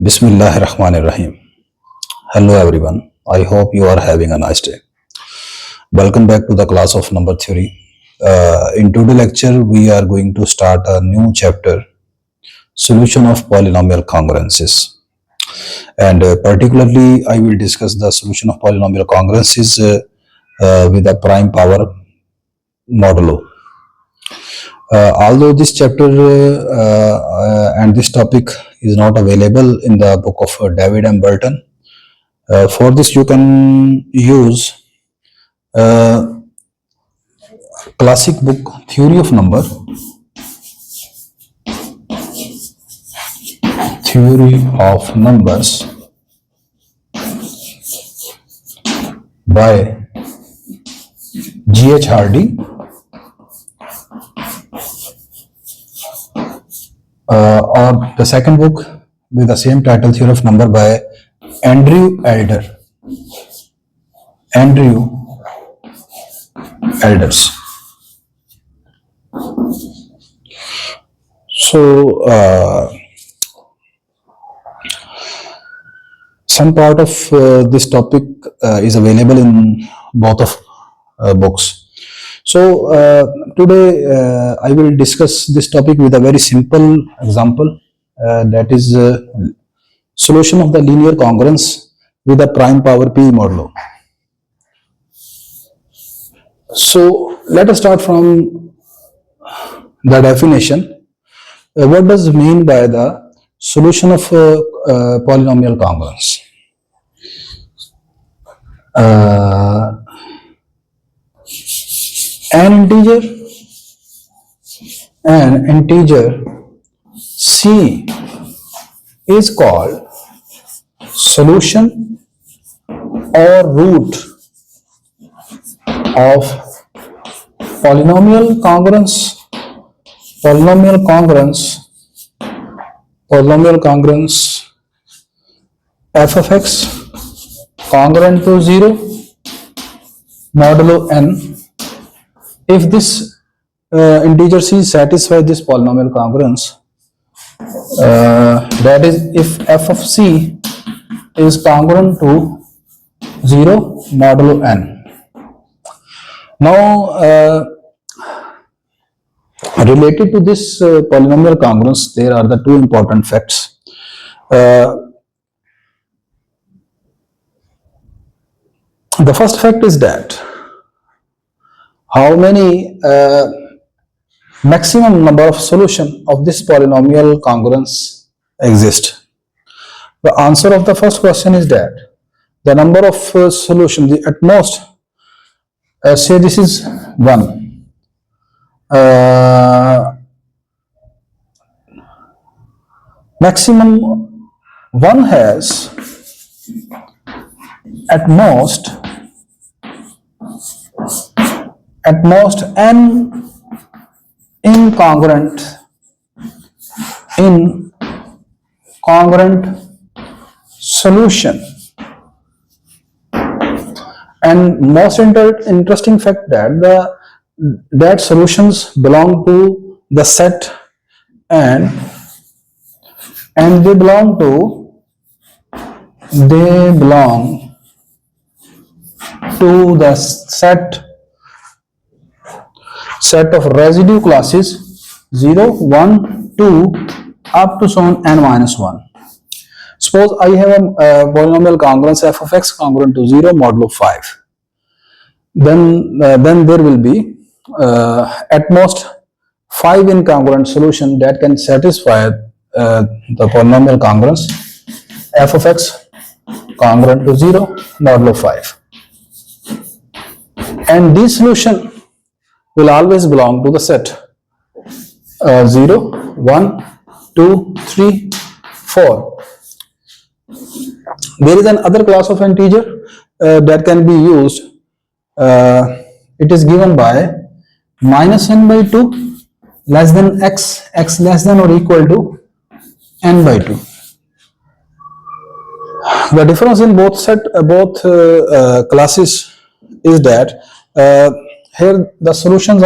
Bismillahirrahmanirrahim. Hello everyone. I hope you are having a nice day. Welcome back to the class of number theory. In today's lecture, we are going to start a new chapter, solution of polynomial congruences. And particularly, I will discuss the solution of polynomial congruences with a prime power modulo. Although this chapter and this topic is not available in the book of David M. Burton, for this you can use classic book Theory of Numbers by G.H. Hardy, or the second book with the same title, Theory of Numbers by Andrew Elders. So some part of this topic is available in both of books. So today I will discuss this topic with a very simple example, that is solution of the linear congruence with a prime power p modulo. So let us start from the definition. What does it mean by the solution of polynomial congruence? An integer c is called solution or root of polynomial congruence f of x congruent to 0 modulo n. If this integer c satisfies this polynomial congruence, that is, if f of c is congruent to 0 modulo n. Now, related to this polynomial congruence, there are the two important facts. The first fact is that how many maximum number of solution of this polynomial congruence exist. The answer of the first question is that the number of solutions, at most, say this is 1. Maximum 1 has at most n incongruent solution. And most interesting fact that solutions belong to the set and they belong to the set of residue classes 0, 1, 2 up to so on n minus 1. Suppose I have a polynomial congruence f of x congruent to 0 modulo 5. Then there will be at most 5 incongruent solution that can satisfy the polynomial congruence f of x congruent to 0 modulo 5. And this solution will always belong to the set 0, 1, 2, 3, 4. There is another class of integer that can be used. It is given by minus n by 2 less than x less than or equal to n by 2. The difference in both classes is that here the solution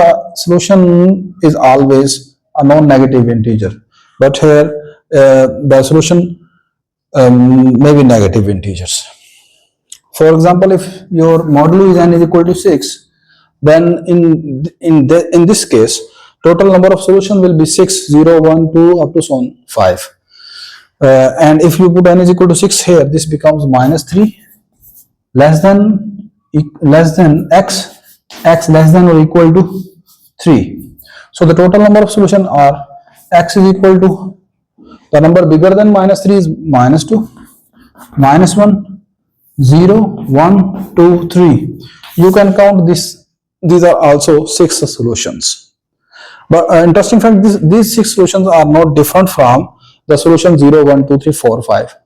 is always a non-negative integer, but here the solution maybe negative integers. For example, if your modulo is n is equal to 6, then in this case, total number of solution will be 6, 0, 1, 2, up to so on 5. And if you put n is equal to 6 here, this becomes minus 3, less than x less than or equal to 3. So the total number of solution are x is equal to, the number bigger than minus 3 is minus 2, minus 1, 0, 1, 2, 3. You can count this. These are also 6 solutions. But interesting fact, these 6 solutions are not different from the solution 0, 1, 2, 3, 4, 5.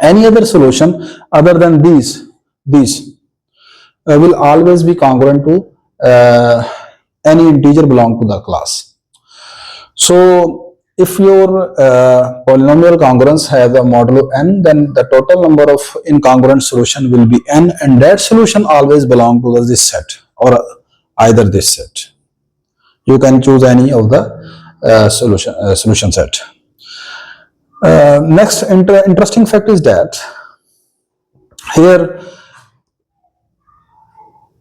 Any other solution other than these will always be congruent to any integer belong to the class. So if your polynomial congruence has a modulo n, then the total number of incongruent solution will be n, and that solution always belong to this set or either this set. You can choose any of the solution set. Next interesting fact is that here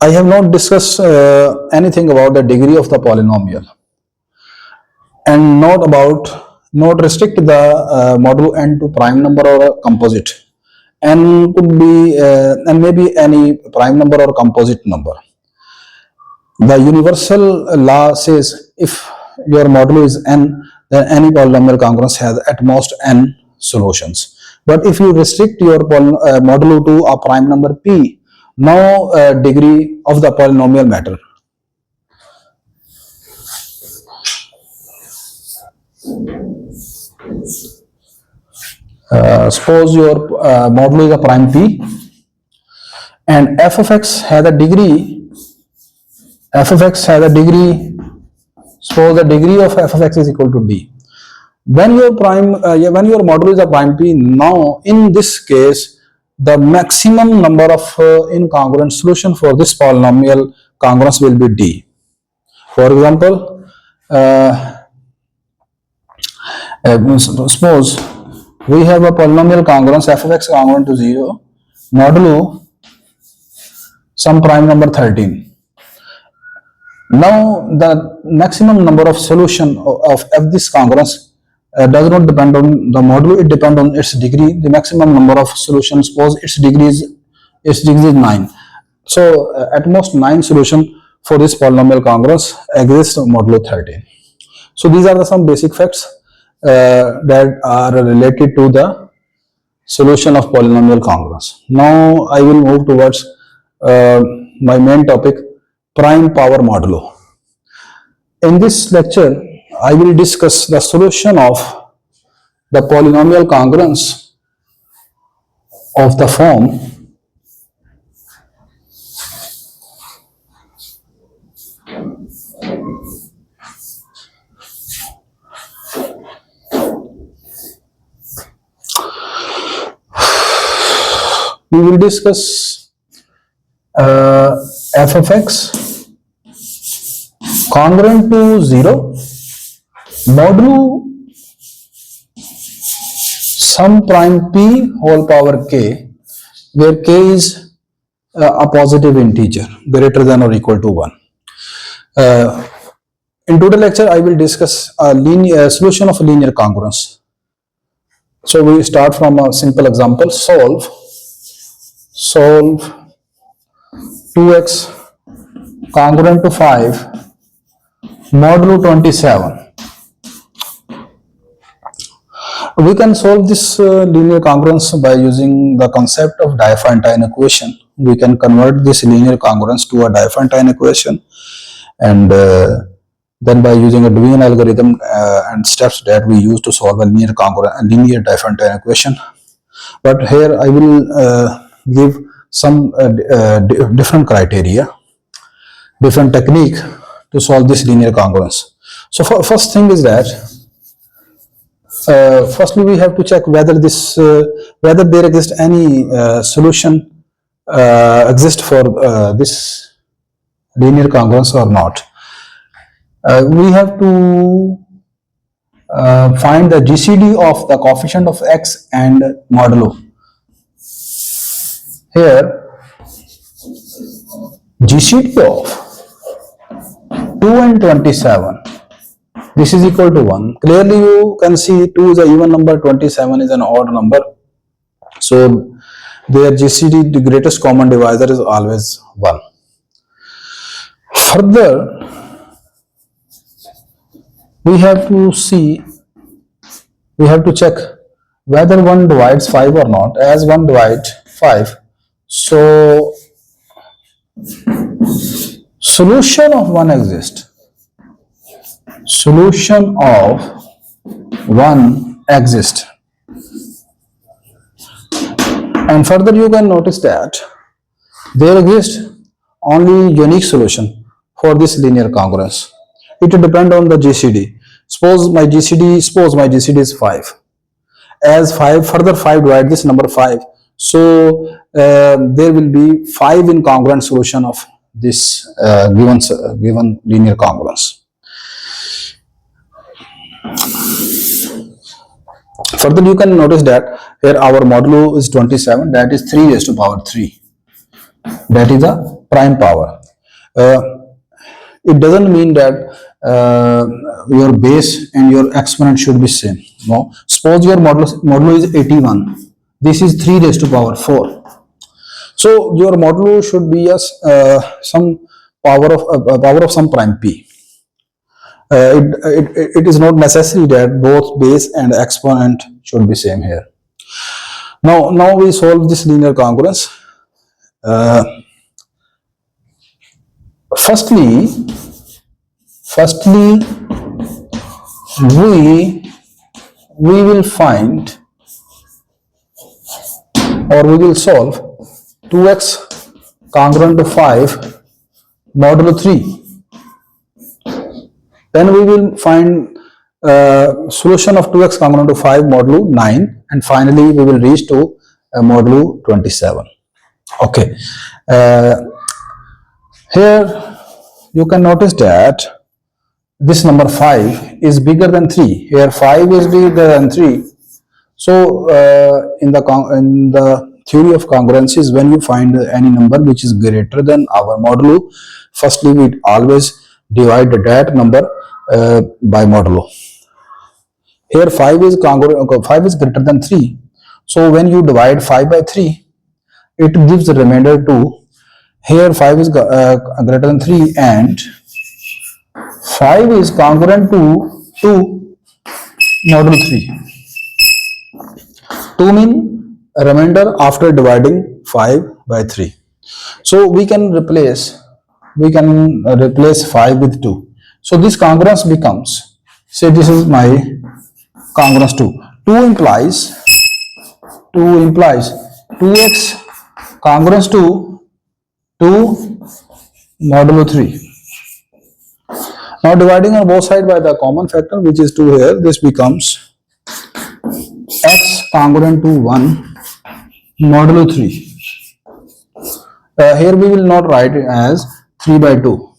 I have not discussed anything about the degree of the polynomial, and not restrict the modulo n to prime number or a composite. N could be and maybe any prime number or composite number. The universal law says if your modulo is n, then any polynomial congruence has at most n solutions. But if you restrict your modulo to a prime number p, no degree of the polynomial matter. Suppose your modulo is a prime p and f of x has a degree. Suppose the degree of f of x is equal to d. When your modulo is a prime p, now in this case the maximum number of incongruent solution for this polynomial congruence will be d. For example, suppose we have a polynomial congruence f of x congruent to 0 modulo some prime number 13. Now the maximum number of solution of this congruence does not depend on the modulo, it depends on its degree. The maximum number of solutions, suppose its degree is 9. So at most 9 solution for this polynomial congruence exists modulo 13. So these are some basic facts that are related to the solution of polynomial congruence. Now I will move towards my main topic, prime power modulo. In this lecture, I will discuss the solution of the polynomial congruence of the form we will discuss f of x congruent to 0 modulo some prime p whole power k, where k is a positive integer greater than or equal to 1. In today's lecture, I will discuss a solution of linear congruence. So we start from a simple example. Solve 2x congruent to 5 modulo 27. We can solve this linear congruence by using the concept of Diophantine equation. We can convert this linear congruence to a Diophantine equation, and then by using a Dewey algorithm and steps that we use to solve a linear Diophantine equation. But here I will give some different criteria, different technique to solve this linear congruence. So first thing is that firstly we have to check whether there exists any solution exist for this linear congruence or not. We have to find the GCD of the coefficient of x and modulo. Here GCD of 2 and 27, this is equal to 1. Clearly you can see 2 is an even number, 27 is an odd number. So their GCD, the greatest common divisor, is always 1. Further, we have to check whether 1 divides 5 or not. As 1 divides 5, so solution of 1 exists. Solution of 1 exists. And further you can notice that there exists only unique solution for this linear congruence. It will depend on the GCD. Suppose my GCD is 5. As 5 further 5 divide this number 5, so there will be 5 incongruent solution of this given linear congruence. Further you can notice that here our modulo is 27, that is 3 raised to power 3. That is the prime power. It doesn't mean that your base and your exponent should be same. No. Suppose your modulo is 81. This is 3 raised to power 4. So your modulo should be some power of some prime p. It is not necessary that both base and exponent should be same here. Now we solve this linear congruence. Firstly, we will find, or we will solve 2x congruent to 5 modulo 3. Then we will find solution of 2x congruent to 5 modulo 9, and finally we will reach to modulo 27. Okay. Here you can notice that this number 5 is bigger than 3. Here 5 is bigger than 3. So in the theory of congruences, when you find any number which is greater than our modulo, firstly we always divide that number by modulo. Here 5 is greater than 3. So when you divide 5 by 3, it gives the remainder 2. Here 5 is greater than 3 and 5 is congruent to 2 modulo 3. 2 mean a remainder after dividing 5 by 3. So we can replace 5 with 2. So this congruence becomes, say this is my congruence 2. 2 implies 2x congruence to 2 modulo 3. Now dividing on both sides by the common factor, which is 2 here, this becomes x congruent to 1 modulo 3. Here we will not write it as 3 by 2.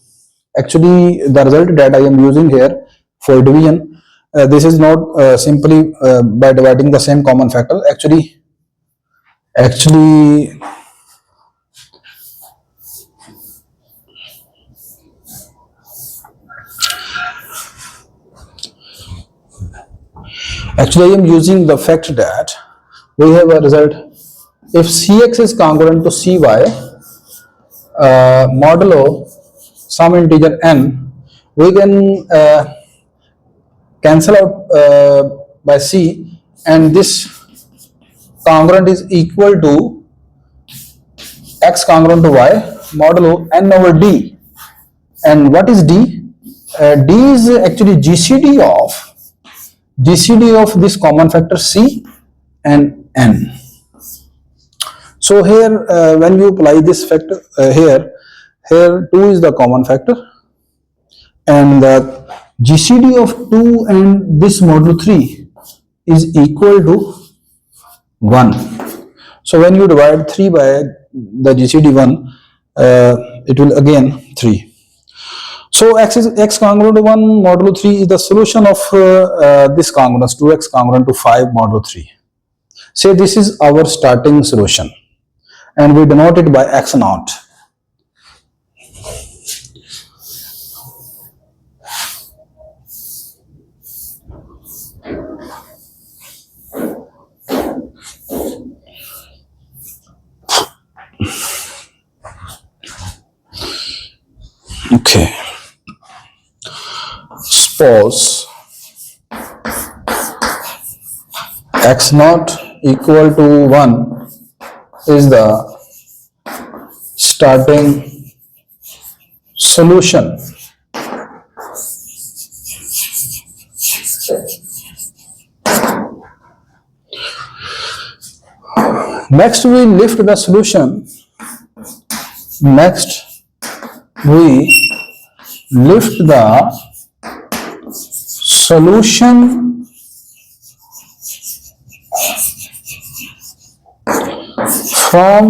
Actually the result that I am using here for division, this is not simply by dividing the same common factor. Actually I am using the fact that we have a result. If Cx is congruent to Cy modulo some integer n, we can cancel out by C, and this congruent is equal to x congruent to y modulo n over d. And what is d? D is actually GCD of this common factor C and n. So here when you apply this factor here 2 is the common factor, and the GCD of 2 and this modulo 3 is equal to 1. So when you divide 3 by the GCD 1, it will again 3. So x congruent to 1 modulo 3 is the solution of this congruence 2x congruent to 5 modulo 3. Say this is our starting solution and we denote it by x naught. Okay. Suppose x naught equal to 1 is the starting solution. Next we lift the solution. Next we lift the solution from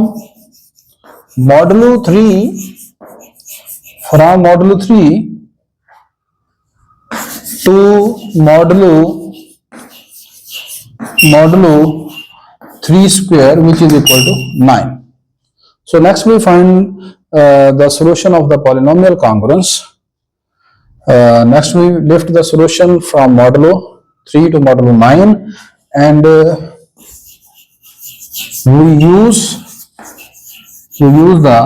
modulo 3 to modulo 3 square, which is equal to 9. So next we find the solution of the polynomial congruence. Next we lift the solution from modulo 3 to modulo 9 and we use the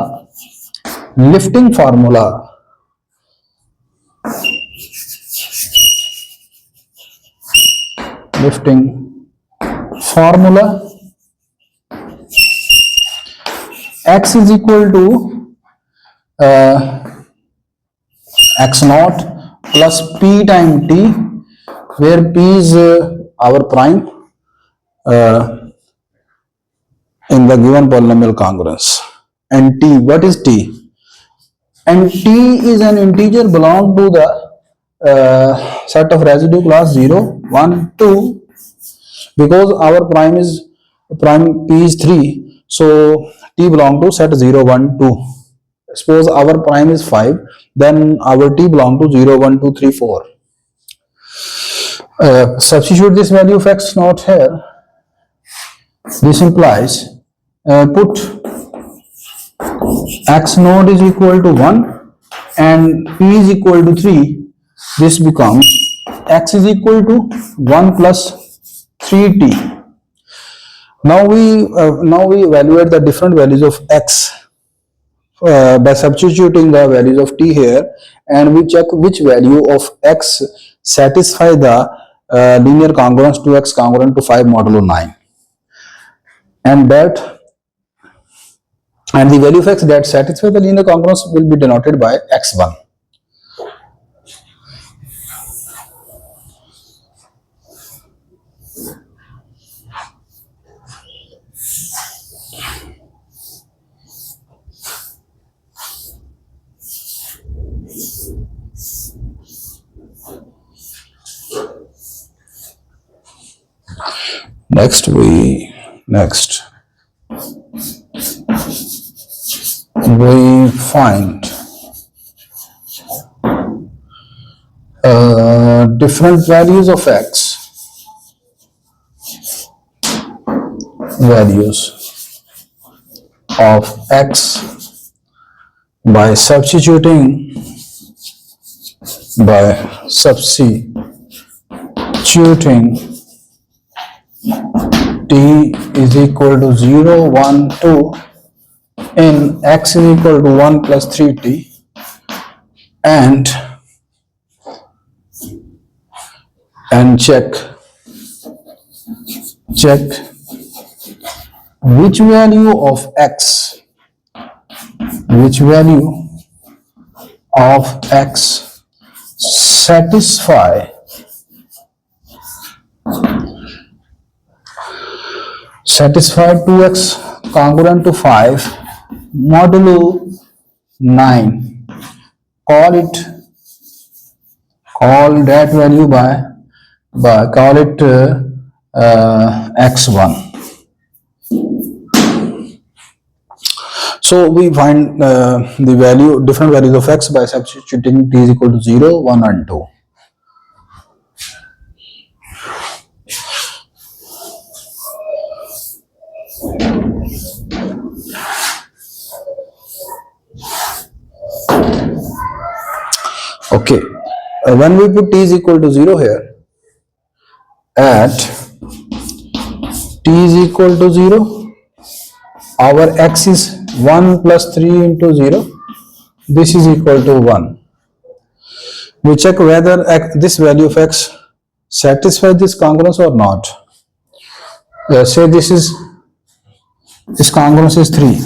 lifting formula. X is equal to x naught plus p time t, where p is our prime in the given polynomial congruence, and t, what is t? And t is an integer belong to the set of residue class 0, 1, 2, because our prime p is 3, so t belong to set 0, 1, 2. Suppose our prime is 5, then our t belong to 0, 1, 2, 3, 4. Substitute this value of x naught here. This implies put x naught is equal to 1 and p is equal to 3. This becomes x is equal to 1 plus 3t. Now we evaluate the different values of x by substituting the values of t here, and we check which value of x satisfy the linear congruence 2x congruent to 5 modulo 9, and the value of x that satisfy the linear congruence will be denoted by x1. Next we find different values of x, by substituting t is equal to 0, 1, 2 in x is equal to 1 plus 3t, and check which value of x satisfy 2x congruent to 5 modulo 9. Call that value by x1. So we find the different values of x by substituting t is equal to 0, 1 and 2. Okay, when we put t is equal to 0 here, at t is equal to 0, our x is 1 plus 3 into 0, this is equal to 1. We check whether this value of x satisfies this congruence or not. Say this congruence is 3.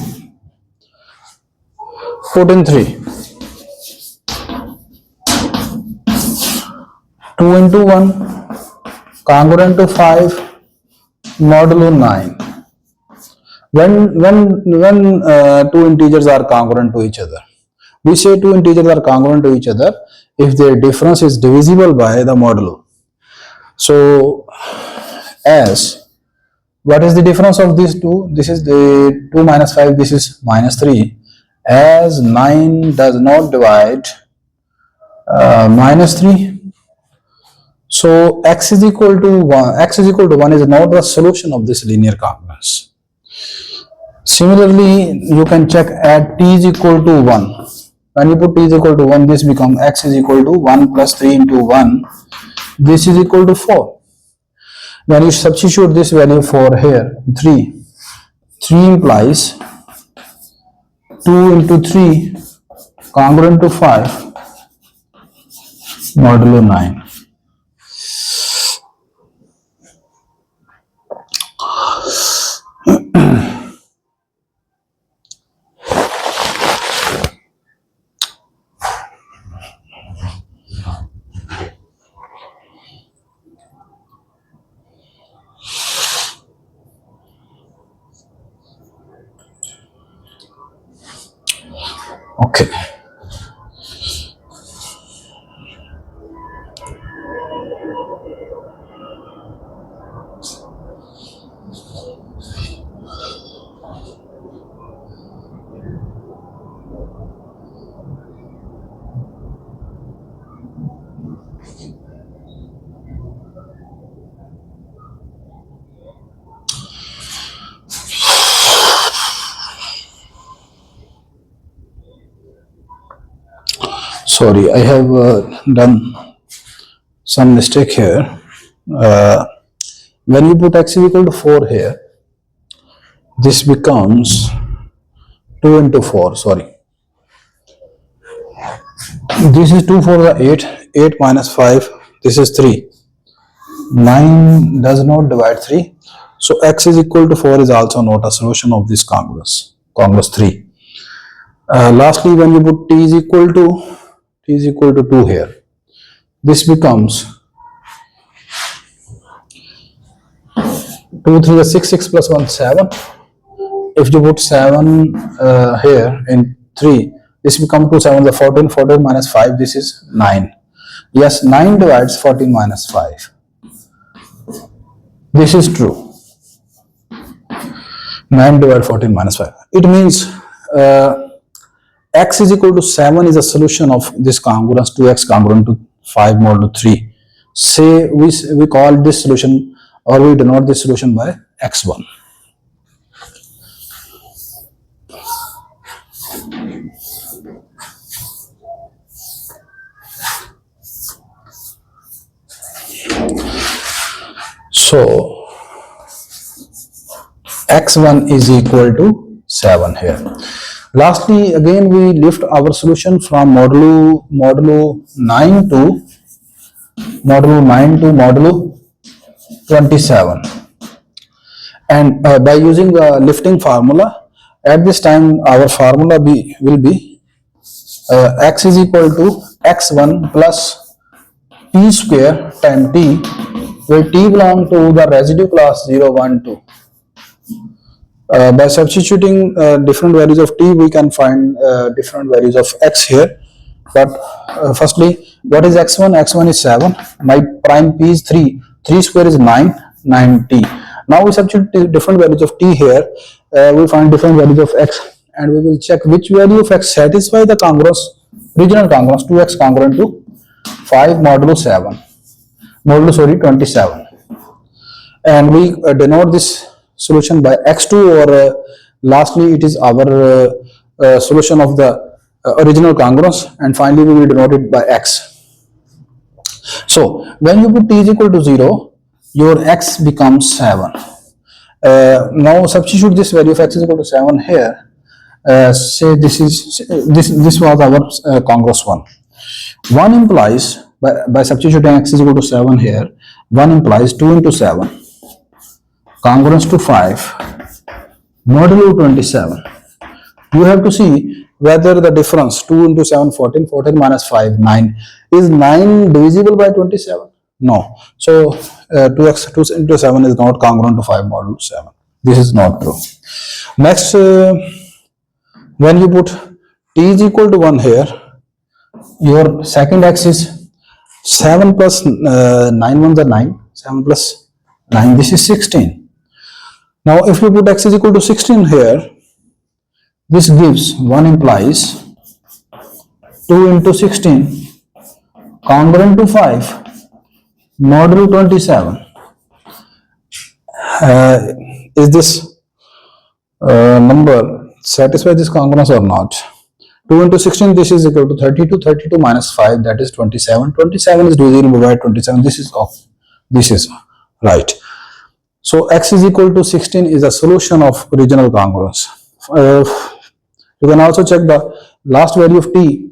Put in 3. 2 into 1 congruent to 5 modulo 9. When two integers are congruent to each other, we say two integers are congruent to each other if their difference is divisible by the modulo. So as what is the difference of these two? This is the 2 minus 5, this is minus 3. As 9 does not divide minus 3, so x is equal to 1 is not the solution of this linear congruence. Similarly, you can check at t is equal to 1. When you put t is equal to 1, this becomes x is equal to 1 plus 3 into 1. This is equal to 4. When you substitute this value for here, 3 implies 2 into 3 congruent to 5 modulo 9. Okay. Sorry, I have done some mistake here. When you put x is equal to 4 here, this becomes 2 into 4, sorry. This is 2 for the 8 minus 5, this is 3. 9 does not divide 3. So x is equal to 4 is also not a solution of this congruence 3. Lastly, when you put t is equal to 2 here, this becomes 2 3 is 6, 6 plus 1 7. If you put 7 here in 3, this becomes 2 7 the 14, 14 minus 5, this is 9. Yes, 9 divides 14 minus 5. This is true. 9 divided 14 minus 5. It means x is equal to 7 is a solution of this congruence 2x congruent to 5 modulo 3. Say we call this solution, or we denote this solution by x1. So x1 is equal to 7 here. Lastly, again we lift our solution from modulo 9 to modulo 27, and by using the lifting formula, at this time our formula will be x is equal to x1 plus t square times t, where t belong to the residue class 0, 1, 2. By substituting different values of t, we can find different values of x here. But firstly, what is x1? x1 is 7. My prime p is 3. 3 square is 9. 9t. Now we substitute different values of t here. We find different values of x and we will check which value of x satisfy the congruence, regional congruence 2x congruent to 5 modulo 27, and we denote this solution by x2, or lastly it is our solution of the original congruence, and finally we will denote it by x. So when you put t is equal to 0, your x becomes 7. Now substitute this value of x is equal to 7 here. Say this was our congruence 1. 1 implies, by substituting x is equal to 7 here, 1 implies 2 into 7 congruence to 5 modulo 27. You have to see whether the difference 2 into 7 14, 14 minus 5 9, is 9 divisible by 27? No. So 2 into 7 is not congruent to 5 modulo 7. This is not true. Next, when you put t is equal to 1 here, your second x is 7 plus 9 ones are 9, 7 plus 9, this is 16. Now if you put x is equal to 16 here, this gives 1 implies 2 into 16 congruent to 5 modulo 27. Is this number satisfy this congruence or not? 2 into 16, this is equal to 32. 32 minus 5, that is 27. 27 is divisible by 27. This is off. This is right. So x is equal to 16 is a solution of regional congruence. You can also check the last value of t.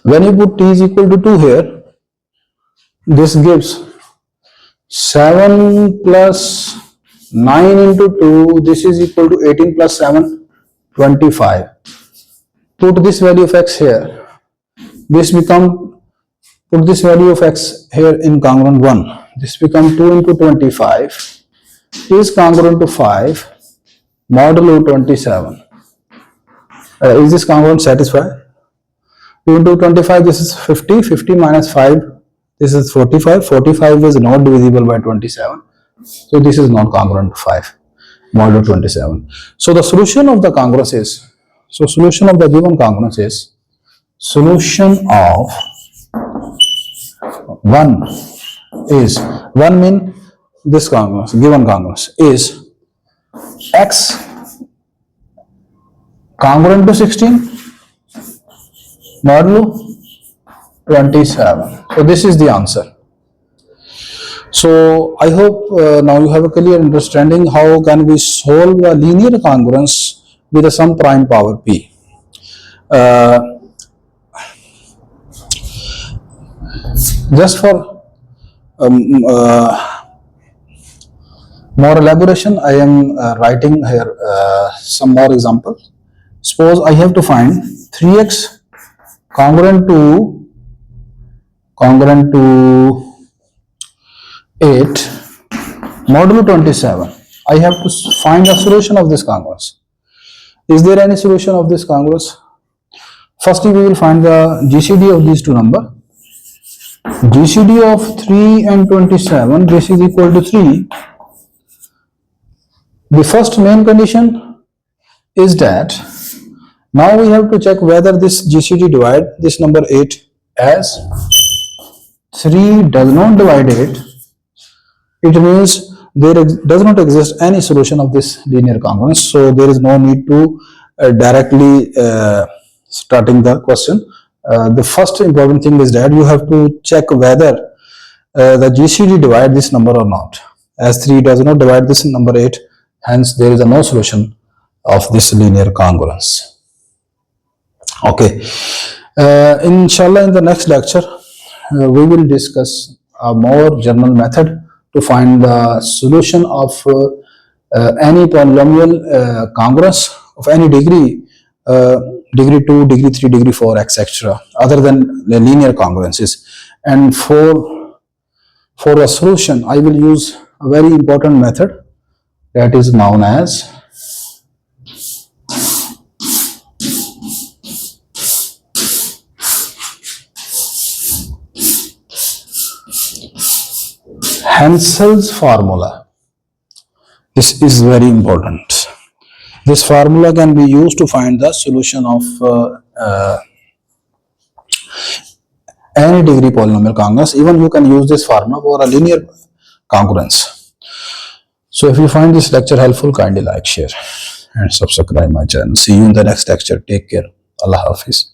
When you put t is equal to 2 here, this gives 7 plus 9 into 2, this is equal to 18 plus 7, 25. Put this value of x here, put this value of x here in congruent 1, this becomes 2 into 25 is congruent to 5 modulo 27. Is this congruent satisfied? 2 into 25, this is 50, 50 minus 5, this is 45, 45 is not divisible by 27, so this is not congruent to 5 modulo 27. So the solution of the congruence is, solution of the given congruence is, solution of 1 is, 1 mean this congruence, given congruence is x congruent to 16 modulo 27. So this is the answer. So I hope now you have a clear understanding how can we solve a linear congruence with a some prime power p. Just for more elaboration, I am writing here some more examples. Suppose I have to find 3x congruent to 8 modulo 27. I have to find a solution of this congruence. Is there any solution of this congruence? Firstly, we will find the GCD of these two numbers. GCD of 3 and 27, this is equal to 3. The first main condition is that now we have to check whether this GCD divide this number 8 as 3 does not divide 8. It means there does not exist any solution of this linear congruence, so there is no need to directly starting the question. The first important thing is that you have to check whether the GCD divide this number or not. As 3 does not divide this number 8, hence there is no solution of this linear congruence. Okay, inshallah in the next lecture we will discuss a more general method to find the solution of any polynomial congruence of any degree, degree 2, degree 3, degree 4, etc., other than the linear congruences. And for a solution, I will use a very important method that is known as Hensel's formula. This is very important. This formula can be used to find the solution of any degree polynomial congruence. Even you can use this formula for a linear congruence. So if you find this lecture helpful, kindly like, share and subscribe my channel. See you in the next lecture. Take care. Allah Hafiz.